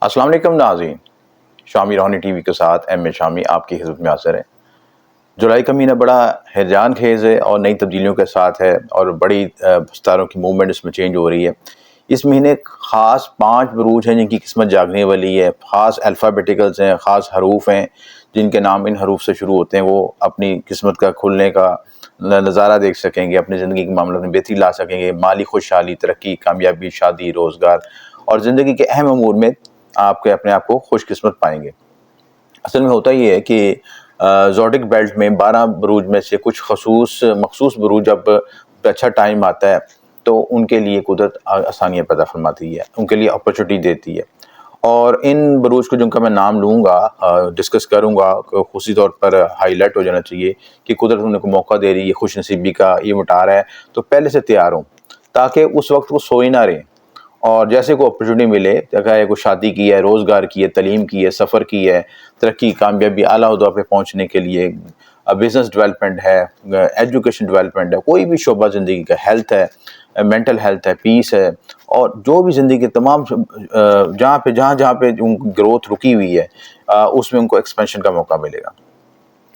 अस्सलाम वालेकुम नाज़रीन, शामी रोहानी टीवी के साथ एम शामी आपकी खिदमत में हाज़िर है। जुलाई का महीना बड़ा हैरान खेज़ है और नई तब्दीलियों के साथ है और बड़ी सितारों की मूवमेंट इसमें चेंज हो रही है। इस महीने ख़ास 5 बुरूज हैं जिनकी किस्मत जागने वाली है, ख़ास अल्फ़ाबेटिकल्स हैं, ख़ास हरूफ हैं जिनके नाम इन हरूफ से शुरू होते हैं। वो अपनी किस्मत का खुलने का नज़ारा देख सकेंगे, अपनी ज़िंदगी के मामलों में बेहतरी ला सकेंगे, माली खुशहाली, तरक्की, कामयाबी, शादी, रोज़गार और ज़िंदगी के अहम अमूर में आपके अपने आप को खुशकिस्मत पाएंगे। असल में होता ये है कि ज़ोडिक बेल्ट में 12 बुरूज में से कुछ मखसूस बुरूज जब अच्छा टाइम आता है तो उनके लिए कुदरत आसानियाँ पैदा फरमाती है, उनके लिए अपॉर्चुनिटी देती है। और इन बुरूज को जिनका मैं नाम लूँगा, डिस्कस करूँगा, खुशी तौर पर हाईलाइट हो जाना चाहिए कि कुदरत उनको मौका दे रही है, खुशनसीबी का ये मुटार है, तो पहले से तैयार हों ताकि उस वक्त वो सोए ना रहें। और जैसे कोई अपॉर्चुनिटी मिले, चाहे कोई शादी की है, रोज़गार की है, तलीम की है, सफ़र की है, तरक्की, कामयाबी, आला ओहदा पे पहुँचने के लिए, बिज़नेस डेवलपमेंट है, एजुकेशन डेवलपमेंट है, कोई भी शोबा ज़िंदगी का, हेल्थ है, मेंटल हेल्थ है, पीस है और जो भी ज़िंदगी के तमाम जहाँ पे ग्रोथ रुकी हुई है, उसमें उनको एक्सपेंशन का मौका मिलेगा।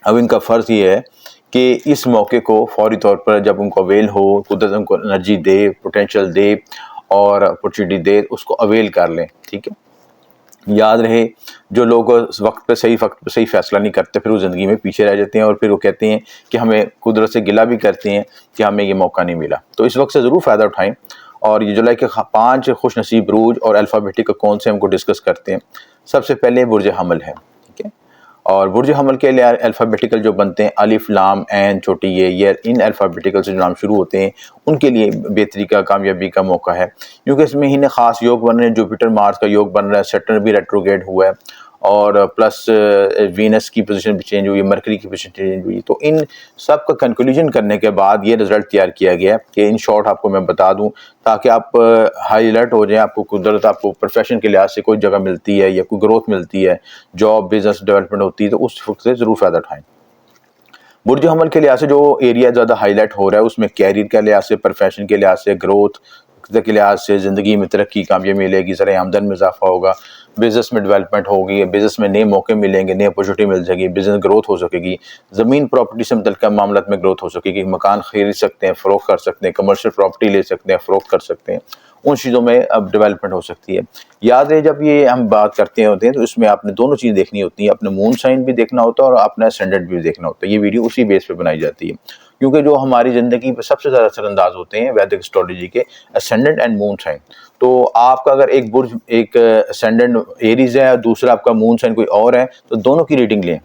अब इनका फ़र्ज़ ये है कि इस मौके को फ़ौरी तौर पर जब उनको अवेल हो, कुदरत उनको एनर्जी दे, पोटेंशियल दे और अपॉर्चुनिटी दे, उसको अवेल कर लें, ठीक है। याद रहे, जो लोग वक्त पे सही फ़ैसला नहीं करते फिर वो ज़िंदगी में पीछे रह जाते हैं और फिर वो कहते हैं कि हमें कुदरत से गिला भी करते हैं कि हमें ये मौका नहीं मिला। तो इस वक्त से ज़रूर फ़ायदा उठाएं और ये जुलाई के 5 खुशनसीब रूज और अल्फ़ाबेटिक कौन से हमको डिस्कस करते हैं। सबसे पहले बुर्ज हमल है, ठीक है। और बुर्ज हमल के लिए अल्फ़ाबेटिकल जो बनते हैं अलिफ, लाम, ऐन, छोटी ये इन अल्फ़ाबेटिकल से जो नाम शुरू होते हैं उनके लिए बेहतरी का, कामयाबी का मौका है, क्योंकि इस महीने ख़ास योग बन रहे हैं। जुपिटर मार्स का योग बन रहा है, सैटर्न भी रेट्रोग्रेड हुआ है और प्लस वीनस की पोजीशन भी चेंज हुई है, मरकरी की पोजीशन चेंज हुई है। तो इन सब का कंक्लूजन करने के बाद ये रिज़ल्ट तैयार किया गया है कि इन शॉर्ट आपको मैं बता दूं ताकि आप हाई अलर्ट हो जाएं। आपको कुदरत आपको प्रोफेशन के लिहाज से कोई जगह मिलती है या कोई ग्रोथ मिलती है, जॉब, बिजनेस डेवलपमेंट होती है, तो उस वक्त से ज़रूर फ़ायदा उठाएं। बुर्ज हमल के लिहाज से जो एरिया ज़्यादा हाईलाइट हो रहा है उसमें कैरियर के लिहाज से, प्रोफेशन के लिहाज से, ग्रोथ के लिहाज से ज़िंदगी में तरक्की, कामयाबी मिलेगी, ज़रा आमदन में इजाफा होगा, बिज़नेस में डेवलपमेंट होगी, बिज़नेस में नए मौके मिलेंगे, नई अपॉर्चुनिटी मिल जाएगी, बिज़नेस ग्रोथ हो सकेगी, ज़मीन प्रॉपर्टी से मुतल्लिक़ मामलात में ग्रोथ हो सकेगी, मकान खरीद सकते हैं, फ़रोख्त कर सकते हैं, कमर्शियल प्रॉपर्टी ले सकते हैं, फ़रोख्त कर सकते हैं, उन चीज़ों में अब डेवलपमेंट हो सकती है। याद है, जब ये हम बात करते होते हैं तो इसमें आपने दोनों चीज़ देखनी होती है, अपने मून साइन भी देखना होता है और अपना एसेंडेंट भी देखना होता है। ये वीडियो उसी बेस पे बनाई जाती है, क्योंकि जो हमारी ज़िंदगी पे सबसे ज़्यादा असरअंदाज होते हैं वैदिक एस्ट्रोलॉजी के एसेंडेंट एंड मून साइन। तो आपका अगर एक एसेंडेंट एरीज़ है और दूसरा आपका मून साइन कोई और है, तो दोनों की रीडिंग लें,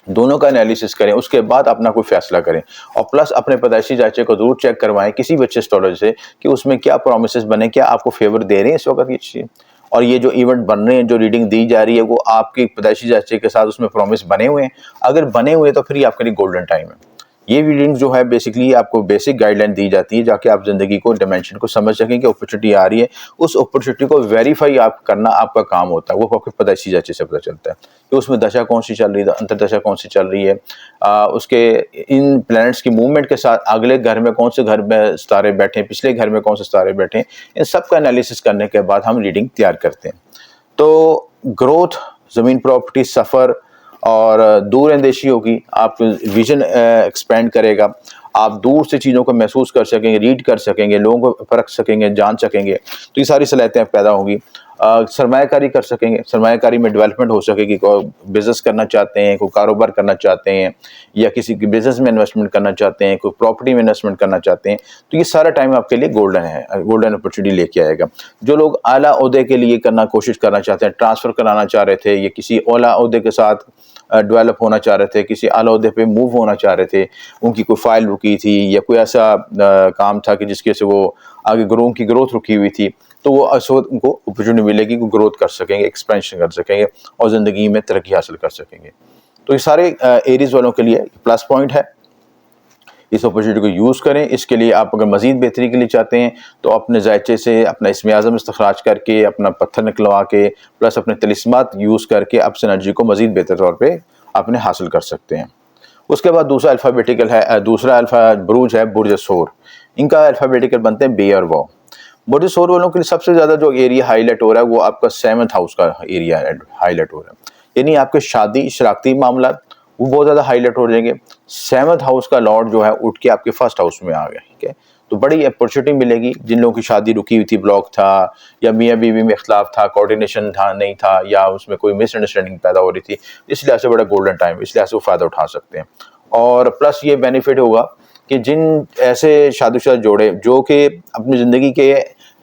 दोनों का एनालिसिस करें, उसके बाद अपना कोई फैसला करें। और प्लस अपने पैदाइशी जायचे को ज़रूर चेक करवाएं किसी भी अच्छे एस्ट्रोलॉजर से कि उसमें क्या प्रोमिसेस बने, क्या आपको फेवर दे रहे हैं इस वक्त ये चीज़। और ये जो इवेंट बन रहे हैं, जो रीडिंग दी जा रही है, वो आपकी पैदाइशी जायचे के साथ उसमें प्रॉमिस बने हुए हैं। अगर बने हुए हैं तो फिर ये आपके लिए गोल्डन टाइम है। ये रीडिंग जो है बेसिकली आपको बेसिक गाइडलाइन दी जाती है जाके आप ज़िंदगी को, डायमेंशन को समझ सकें कि अपॉर्चुनिटी आ रही है। उस अपॉर्चुनिटी को वेरीफाई आप करना आपका काम होता है, वो आपके पैदाइशी जायचे से पता चलता है कि उसमें दशा कौन सी चल रही है, अंतर्दशा कौन सी चल रही है, उसके इन प्लैनेट्स की मूवमेंट के साथ अगले घर में कौन से घर में सितारे बैठे हैं, पिछले घर में कौन से सितारे बैठे हैं, इन सब का एनालिसिस करने के बाद हम रीडिंग तैयार करते हैं। तो ग्रोथ, ज़मीन प्रॉपर्टी, सफ़र और दूर अंदेशी होगी, आप विजन एक्सपेंड करेगा, आप दूर से चीज़ों को महसूस कर सकेंगे, रीड कर सकेंगे, लोगों को परख सकेंगे, जान सकेंगे, तो ये सारी सलाहियतें पैदा होंगी। सरमायाकारी कर सकेंगे, सरमायाकारी में डेवलपमेंट हो सकेगी। कोई बिज़नेस करना चाहते हैं, कोई कारोबार करना चाहते हैं या किसी के बिज़नेस में इन्वेस्टमेंट करना चाहते हैं, कोई प्रॉपर्टी में इन्वेस्टमेंट करना चाहते हैं, तो ये सारा टाइम आपके लिए गोल्डन है, गोल्डन अपॉर्चुनिटी लेके आएगा। जो लोग आला ओहदे के लिए कोशिश करना चाहते हैं, ट्रांसफ़र कराना चाह रहे थे या किसी ओला ओहदे के साथ डेवलप होना चाह रहे थे, किसी आला ओहदे पे मूव होना चाह रहे थे, उनकी कोई फ़ाइल रुकी थी या कोई ऐसा काम था कि जिसकी वजह से वो आगे उनकी ग्रोथ रुकी हुई थी, तो वो उनको अपॉर्चुनिटी मिलेगी कि ग्रोथ कर सकेंगे, एक्सपेंशन कर सकेंगे और ज़िंदगी में तरक्की हासिल कर सकेंगे। तो ये सारे एरीज़ वालों के लिए प्लस पॉइंट है। इस अपॉर्चुनिटी को यूज़ करें। इसके लिए आप अगर मज़ीद बेहतरी के लिए चाहते हैं तो अपने जायचे से अपना इसमें आज़म इस्तिखराज करके, अपना पत्थर निकलवा के, प्लस अपने तिलिस्मात यूज़ करके आप इस एनर्जी को मज़ीद बेहतर तौर पे अपने हासिल कर सकते हैं। उसके बाद दूसरा अल्फ़ाबेटिकल है, दूसरा बुरूज है बुर्ज सोर। इनका अल्फ़ाबेटिकल बनते हैं बे और वाव। बुर्ज सौर वालों के लिए सबसे ज़्यादा जो एरिया हाईलाइट हो रहा है वो आपका 7th हाउस का एरिया हाईलाइट हो रहा है, यानी आपके शादी शराकती मामला वो बहुत ज़्यादा हाईलाइट हो जाएंगे। 7th हाउस का लॉर्ड जो है उठ के आपके फर्स्ट हाउस में आ गया, ठीक है, तो बड़ी अपॉर्चुनिटी मिलेगी। जिन लोगों की शादी रुकी हुई थी, ब्लॉक था, या मियाँ बीवी में इख्तलाफ था, कोऑर्डिनेशन था नहीं था, या उसमें कोई मिसअंडरस्टैंडिंग पैदा हो रही थी, इस लिहाज से बड़ा गोल्डन टाइम, इस लिहाज से वो फ़ायदा उठा सकते हैं। और प्लस ये बेनिफिट होगा कि जिन ऐसे शादीशुदा जोड़े जो कि अपनी ज़िंदगी के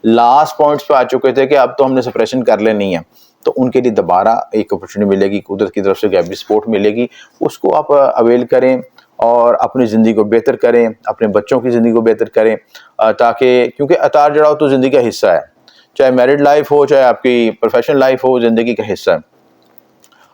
लास्ट पॉइंट्स पे आ चुके थे कि अब तो हमने सेपरेशन कर लेनी है, तो उनके लिए दोबारा एक अपॉर्चुनिटी मिलेगी, कुदरत की तरफ से गैबी सपोर्ट मिलेगी, उसको आप अवेल करें और अपनी ज़िंदगी को बेहतर करें, अपने बच्चों की ज़िंदगी को बेहतर करें, ताकि क्योंकि उतार चढ़ाव तो ज़िंदगी का हिस्सा है, चाहे मैरिड लाइफ हो, चाहे आपकी प्रोफेशनल लाइफ हो, ज़िंदगी का हिस्सा है।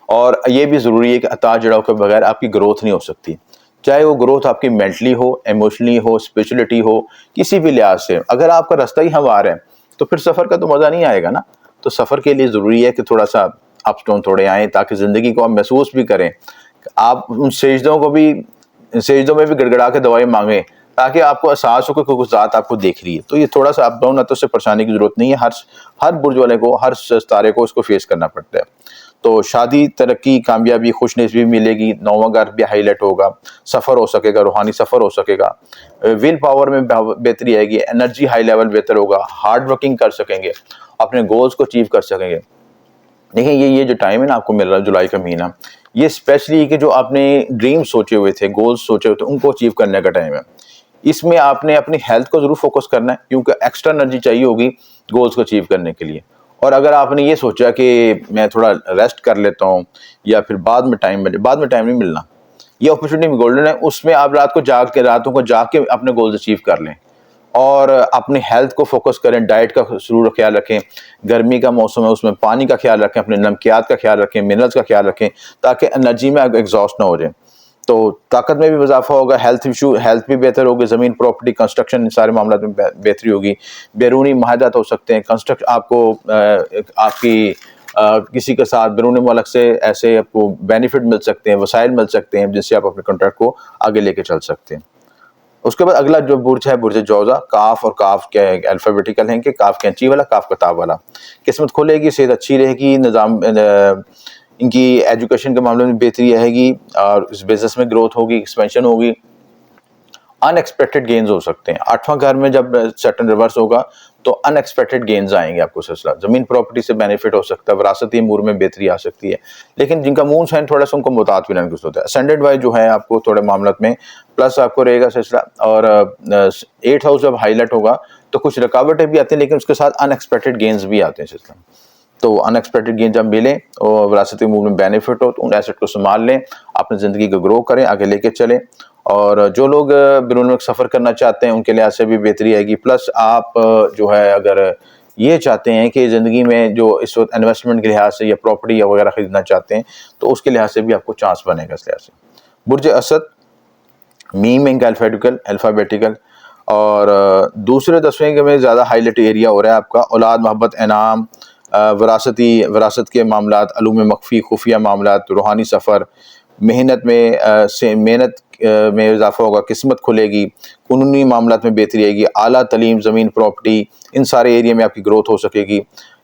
और ये भी ज़रूरी है कि उतार चढ़ाव के बगैर आपकी ग्रोथ नहीं हो सकती, चाहे वो ग्रोथ आपकी मेंटली हो, इमोशनली हो, स्पिरिचुअलिटी हो, किसी भी लिहाज से। अगर आपका रास्ता ही हमवार है तो फिर सफ़र का तो मज़ा नहीं आएगा ना। तो सफ़र के लिए ज़रूरी है कि थोड़ा सा अप्स डाउन थोड़े आएँ, ताकि ज़िंदगी को आप महसूस भी करें। आप उन सेजदों को भी, सेजदों में भी गड़गड़ा के दवाई मांगें, ताकि आपको एहसास हो कि कोई ज़ात आपको देख रही है। तो ये थोड़ा सा अप डाउन है, तो उससे परेशानी की ज़रूरत नहीं है। हर बुर्ज वाले को, हर सितारे को इसको फेस करना पड़ता है। तो शादी, तरक्की, कामयाबी, खुशनसीबी मिलेगी, 9वां घर भी हाईलाइट होगा, सफ़र हो सकेगा, रूहानी सफ़र हो सकेगा, विल पावर में बेहतरी आएगी, एनर्जी हाई लेवल बेहतर होगा, हार्ड वर्किंग कर सकेंगे, अपने गोल्स को अचीव कर सकेंगे। देखिए ये जो टाइम है ना आपको मिल रहा है, जुलाई का महीना, ये स्पेशली कि जो आपने ड्रीम सोचे हुए थे, गोल्स सोचे हुए थे, उनको अचीव करने का टाइम है। इसमें आपने अपनी हेल्थ को ज़रूर फोकस करना है, क्योंकि एक्स्ट्रा एनर्जी चाहिए होगी गोल्स को अचीव करने के लिए। और अगर आपने ये सोचा कि मैं थोड़ा रेस्ट कर लेता हूँ, या फिर बाद में टाइम मिले, बाद में टाइम नहीं मिलना। ये अपॉर्चुनिटी गोल्डन है, उसमें आप रातों को जाग के अपने गोल्स अचीव कर लें। और अपनी हेल्थ को फोकस करें, डाइट का ज़रूर ख्याल रखें, गर्मी का मौसम है उसमें पानी का ख्याल रखें, अपने नमकियात का ख्याल रखें, मिनरल्स का ख्याल रखें, ताकि एनर्जी में एग्जॉस्ट ना हो जाए। तो ताकत में भी इजाफा होगा, हेल्थ भी बेहतर होगी, ज़मीन प्रॉपर्टी कंस्ट्रक्शन इन सारे मामलों में बेहतरी होगी, बैरूनी माहदात हो सकते हैं, कंस्ट्रक्ट आपको आपकी किसी के साथ बैरून मुल्क से ऐसे आपको बेनिफिट मिल सकते हैं, वसाइल मिल सकते हैं, जिससे आप अपने कॉन्ट्रैक्ट को आगे लेके चल सकते हैं। उसके बाद अगला जो बुर्ज है, बुर्ज जौज़ा, काफ, और काफ के अल्फ़ाबेटिकल हैं कि काफ कैंची वाला, काफ किताब वाला। किस्मत खुलेगी, सेहत अच्छी रहेगी, निज़ाम इनकी एजुकेशन के मामले में बेहतरी रहेगी, और इस बिज़नेस में ग्रोथ होगी, एक्सपेंशन होगी। अनएक्सपेक्टेड गेन्स हो सकते हैं। 8वां घर में जब सैटर्न रिवर्स होगा तो अनएक्सपेक्टेड गेन्स आएंगे आपको सिलसिला, ज़मीन प्रॉपर्टी से बेनिफिट हो सकता है, विरासती अमूर में बेहतरी आ सकती है। लेकिन जिनका मून साइन थोड़ा सा उनको मुतात भी रहने की ज़रूरत है। असेंडेड वाइज जो है आपको थोड़े मामलों में प्लस आपको रहेगा सिलसिला। और 8th हाउस जब हाईलाइट होगा तो कुछ रुकावटें भी आती हैं, लेकिन उसके साथ अनएक्सपेक्टेड गेन्स भी आते हैं सिलसिला। तो अनएक्सपेक्टेड गेन जब मिले और विरासती अमूर में बेनिफिट हो, तो उन एसेट को संभाल लें, अपनी ज़िंदगी को ग्रो करें, आगे लेके चलें। और जो लोग बैरून मुल्क सफ़र करना चाहते हैं उनके लिहाज से भी बेहतरी आएगी। प्लस आप जो है अगर ये चाहते हैं कि ज़िंदगी में जो इस वक्त इन्वेस्टमेंट के लिहाज से या प्रॉपर्टी या वगैरह ख़रीदना चाहते हैं, तो उसके लिहाज से भी आपको चांस बनेगा इस लिहाज से। बुर्ज असद, मीम इनका अल्फ़ाबेटिकल, और दूसरे 10वें के में ज़्यादा हाईलाइट एरिया हो रहा है आपका औलाद, मोहब्बत, इनाम, विरासत के मामलात, अलूम मख्फ़ी, खुफिया मामलात, रूहानी सफ़र, मेहनत में इजाफा होगा, किस्मत खुलेगी, कानूनी मामलात में बेहतरी आएगी, आला तलीम, ज़मीन प्रॉपर्टी, इन सारे एरिया में आपकी ग्रोथ हो सकेगी।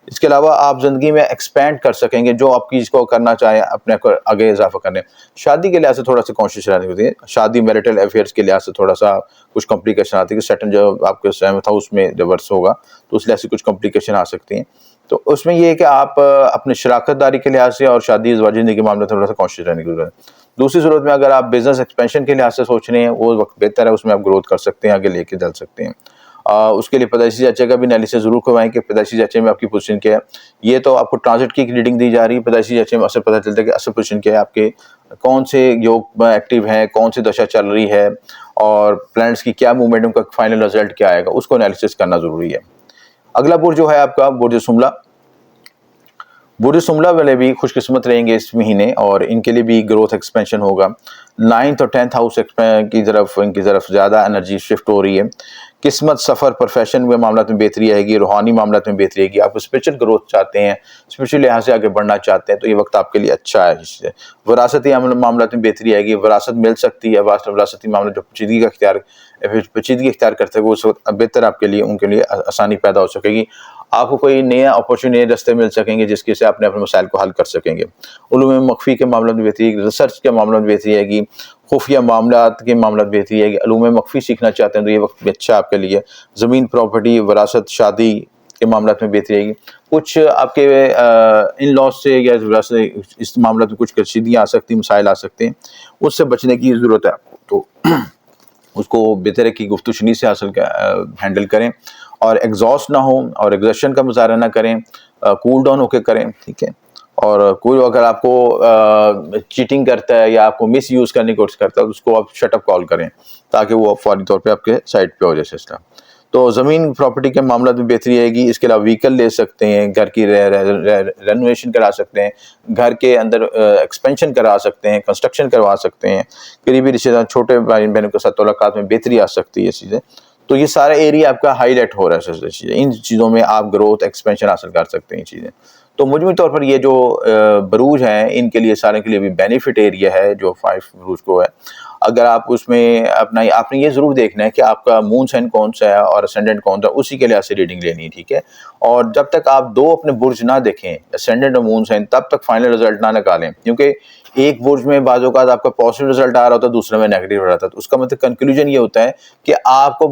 इसके अलावा आप ज़िंदगी में एक्सपेंड कर सकेंगे, जो आप चीज़ को करना चाहें अपने को आगे इजाफा करने। शादी के लिहाज से थोड़ा सा कॉन्शियस रहने होती है, शादी मैरिटल अफेयर्स के लिहाज से थोड़ा सा कुछ कॉम्प्लिकेशन आती है कि सैटर्न जो आपके 7th हाउस में रिवर्स होगा, तो उस लिहाज से कुछ कॉम्प्लिकेशन आ सकती हैं। तो उसमें ये है कि आप अपने शराकतदारी के लिहाज से और शादी ज़िंदगी के मामले में थोड़ा सा कॉन्शियस रहने की ज़रूरत है। दूसरी सूरत में अगर आप बिज़नेस एक्सपेंशन के लिहाज से सोच रहे हैं, वो वक्त बेहतर है, उसमें आप ग्रोथ कर सकते हैं, आगे लेके चल सकते हैं। उसके लिए पैदाइशी जांचे का भी एनालिसिस ज़रूर करवाएं कि पैदाइशी जांचे में आपकी पोजीशन क्या है। ये तो आपको ट्रांजिट की रीडिंग दी जा रही है, पैदाइशी जांचे में असल पता चलता है कि असल पोजीशन क्या है, आपके कौन से योग एक्टिव हैं, कौन सी दशा चल रही है, और प्लैनेट्स की क्या मूवमेंट, उनका फाइनल रिजल्ट क्या आएगा, उसको एनालिसिस करना ज़रूरी है। अगला बुर्ज जो है आपका बुर्ज सुमला, बुर्ज शुमला वाले भी खुशकिस्मत रहेंगे इस महीने और इनके लिए भी ग्रोथ एक्सपेंशन होगा। 9th और 10th हाउस की तरफ ज़्यादा एनर्जी शिफ्ट हो रही है। किस्मत, सफ़र, प्रोफेशन में मामला में बेहतरी आएगी, रूहानी मामला में बेहतरी आएगी। आप स्पिरिचुअल ग्रोथ चाहते हैं, स्पिरिचुअल लिहाज से आगे बढ़ना चाहते हैं तो ये वक्त आपके लिए अच्छा है। इससे विरासती मामला में बेहतरी आएगी, विरासत मिल सकती है। विरासती मामला जो पेचीदगी इख्तियार करते हैं वो उस वक्त बेहतर आपके लिए, उनके लिए आसानी पैदा हो सकेगी। आपको कोई नया अपॉर्चुनिटी, रास्ते मिल सकेंगे जिसके से अपने मसाइल को हल कर सकेंगे। उलूम मख्फी के मामला में बेहतरी, रिसर्च के मामला में बेहतरी आएगी, खुफिया मामलात के मामला में बेहतरी आएगी। उलूम मख्फी सीखना चाहते हैं तो ये वक्त भी अच्छा आपके लिए। ज़मीन, प्रॉपर्टी, विरासत, शादी के मामला में बेहतरी आएगी। कुछ आपके इन लॉज से या इस मामला में कुछ कशीदियाँ आ सकती, मसाइल आ सकते हैं, उससे बचने की ज़रूरत है आपको। तो उसको बेहतर है कि गुफ्तगू से हैंडल करें और एग्जॉस्ट ना हो और एग्जर्शन का मुजाहरा ना करें, कूल डाउन होकर करें, ठीक है। और कोई अगर आपको चीटिंग करता है या आपको मिस यूज़ करने की कोशिश करता है तो उसको आप शट अप कॉल करें ताकि वो फौरी तौर पे आपके साइड पे हो जाए सिस्टम। तो ज़मीन, प्रॉपर्टी के मामला में बेहतरी आएगी। इसके अलावा व्हीकल ले सकते हैं, घर की रेनोवेशन करा सकते हैं, घर के अंदर एक्सपेंशन करा सकते हैं, कंस्ट्रक्शन करवा सकते हैं। करीबी रिश्तेदार, छोटे भाई बहनों के साथ मुलाकात में बेहतरी आ सकती है चीज़ें। तो ये सारा एरिया आपका हाईलाइट हो रहा है चीज़ें। इन चीज़ों में आप ग्रोथ, एक्सपेंशन हासिल कर सकते हैं चीज़ें। तो मुजमूई तौर पर ये जो बरूज हैं इनके लिए, सारे के लिए भी बेनिफिट एरिया है जो 5 बरूज को है। अगर आप उसमें आपने ये ज़रूर देखना है कि आपका मून साइन कौन सा है और असेंडेंट कौन सा है, उसी के लिहाज से रीडिंग लेनी है, ठीक है। और जब तक आप 2 अपने बुर्ज ना देखें, असेंडेंट और मून साइन, तब तक फाइनल रिजल्ट ना निकालें, क्योंकि एक बुर्ज में बाज़ औक़ात आपका पॉजिटिव रिजल्ट आ रहा होता है, दूसरे में नेगेटिव आ रहा था। तो उसका मतलब कंक्लूजन ये होता है कि आपको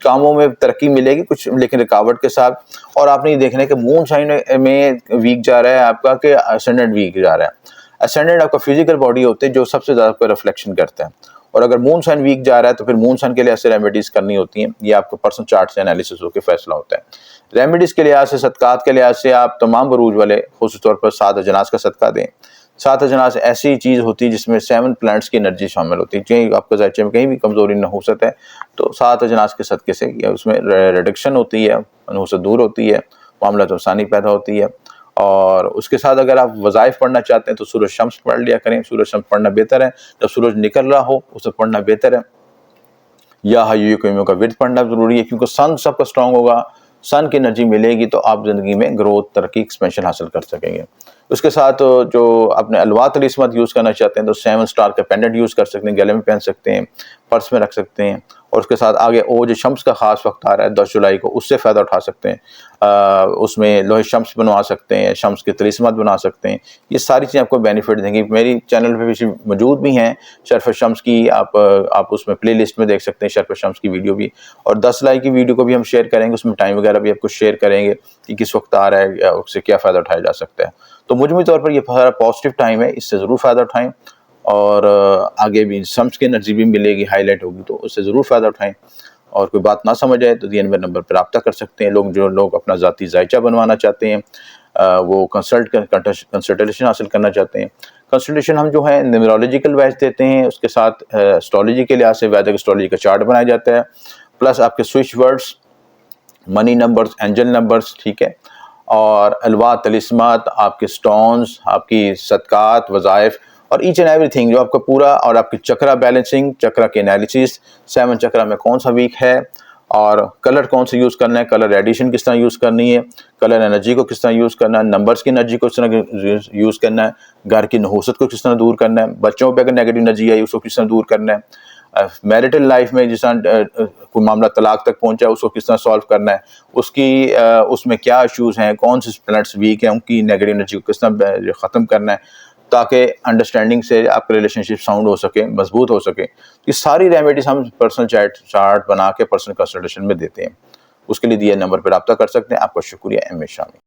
कामों में तरक्की मिलेगी कुछ, लेकिन रुकावट के साथ। और आपने ये देखना है कि मून साइन में वीक जा रहा है आपका कि असेंडेंट वीक जा रहा है। असेंडेंट आपका फिजिकल बॉडी होते हैं जो सबसे ज़्यादा आपका रिफ्लेक्शन करता है। और अगर मून साइन वीक जा रहा है तो फिर मून साइन के लिए ऐसे रेमेडीज़ करनी होती हैं। ये आपको पर्सनल चार्ट से एनालिसिस होकर फैसला होता है। रेमेडीज़ के लिहाज से, सदकात के लिहाज से आप तमाम बरूज वाले ख़ुसूस तौर पर 7 अजनास का सदका दें। 7 अजनास ऐसी चीज़ होती है जिसमें 7 प्लैनेट्स की एनर्जी शामिल होती है। चाहे आपका ज़ायचे में कहीं भी कमज़ोरी नहूसत है तो 7 अजनास के सदक़े से उसमें रिडक्शन होती है, नहूसत दूर होती है, मामला तो आसानी पैदा होती है। और उसके साथ अगर आप वज़ाइफ पढ़ना चाहते हैं तो सूरज शम्स पढ़ लिया करें। सूरज शम्स पढ़ना बेहतर है, जब सूरज निकल रहा हो उसे पढ़ना बेहतर है। या हय्यु क़य्यूम का विर्द पढ़ना ज़रूरी है, क्योंकि सन सबका स्ट्रॉन्ग होगा, सन की एनर्जी मिलेगी तो आप ज़िंदगी में ग्रोथ, तरक्की, एक्सपेंशन हासिल कर सकेंगे। उसके साथ जो अपने अलवा तलिस्मत यूज़ करना चाहते हैं तो 7 स्टार का पेंडेंट यूज़ कर सकते हैं, गले में पहन सकते हैं, पर्स में रख सकते हैं। और उसके साथ आगे वो जो शम्स का ख़ास वक्त आ रहा है 10 जुलाई को, उससे फ़ायदा उठा सकते हैं। उसमें लोहे शम्स बनवा सकते हैं, शम्स के तलिस्मत बना सकते हैं। ये सारी चीज़ें आपको बेनिफिट देंगी। मेरी चैनल पे भी मौजूद भी हैं शर्फ़ शम्स की, आप उसमें प्ले लिस्ट में देख सकते हैं शर्फ़ शम्स की वीडियो भी। और 10 जुलाई की वीडियो को भी हम शेयर करेंगे, उसमें टाइम वगैरह भी आपको शेयर करेंगे कि किस वक्त आ रहा है या उससे क्या फ़ायदा उठाया जा सकता है। तो मुजमूई तौर पर ये सारा पॉजिटिव टाइम है, इससे ज़रूर फ़ायदा उठाएँ। और आगे भी शम्स की एनर्जी भी मिलेगी, हाईलाइट होगी, तो उससे ज़रूर फ़ायदा उठाएँ। और कोई बात ना समझ आए तो दिए नंबर पर रब्ता कर सकते हैं। जो लोग अपना ज़ाती ज़ायचा बनवाना चाहते हैं, वो कंसल्टेशन हासिल करना चाहते हैं। कंसल्टेशन हम जो है न्यूमरोलॉजिकल वाइज देते हैं, उसके साथ एस्ट्रोलॉजी के लिहाज से वैदिक एस्ट्रोलॉजी का चार्ट बनाया जाता है, प्लस आपके switch words, money numbers, angel numbers, ठीक है। और अलवा तलिस्मात, आपके स्टोन्स, आपकी सदकात, वज़ाइफ और ईच एंड एवरीथिंग जो आपका पूरा, और आपकी चक्रा बैलेंसिंग, चक्रा के एनालिसिस, 7 चक्रा में कौन सा वीक है और कलर कौन सा यूज़ करना है, कलर एडिशन किस तरह यूज़ करनी है, कलर एनर्जी को किस तरह यूज़ करना है, नंबर्स की एनर्जी को किस तरह यूज़ करना है, घर की नहूसत को किस तरह दूर करना है, बच्चों पर अगर नेगेटिव एनर्जी आई उसको किस तरह दूर करना है, मैरिटल लाइफ में जिस तरह कोई मामला तलाक तक पहुंचा है उसको किस तरह सॉल्व करना है, उसमें क्या इशूज़ हैं, कौन से प्लैनेट्स वीक हैं, उनकी नेगेटिव एनर्जी को किस तरह ख़त्म करना है, ताकि अंडरस्टैंडिंग से आपका रिलेशनशिप साउंड हो सके, मजबूत हो सके। ये सारी रेमेडीज़ हम पर्सनल चार्ट बना के पर्सनल कंसल्टेशन में देते हैं। उसके लिए दिए नंबर पर रब्ता कर सकते हैं। आपका शुक्रिया। M A Shami.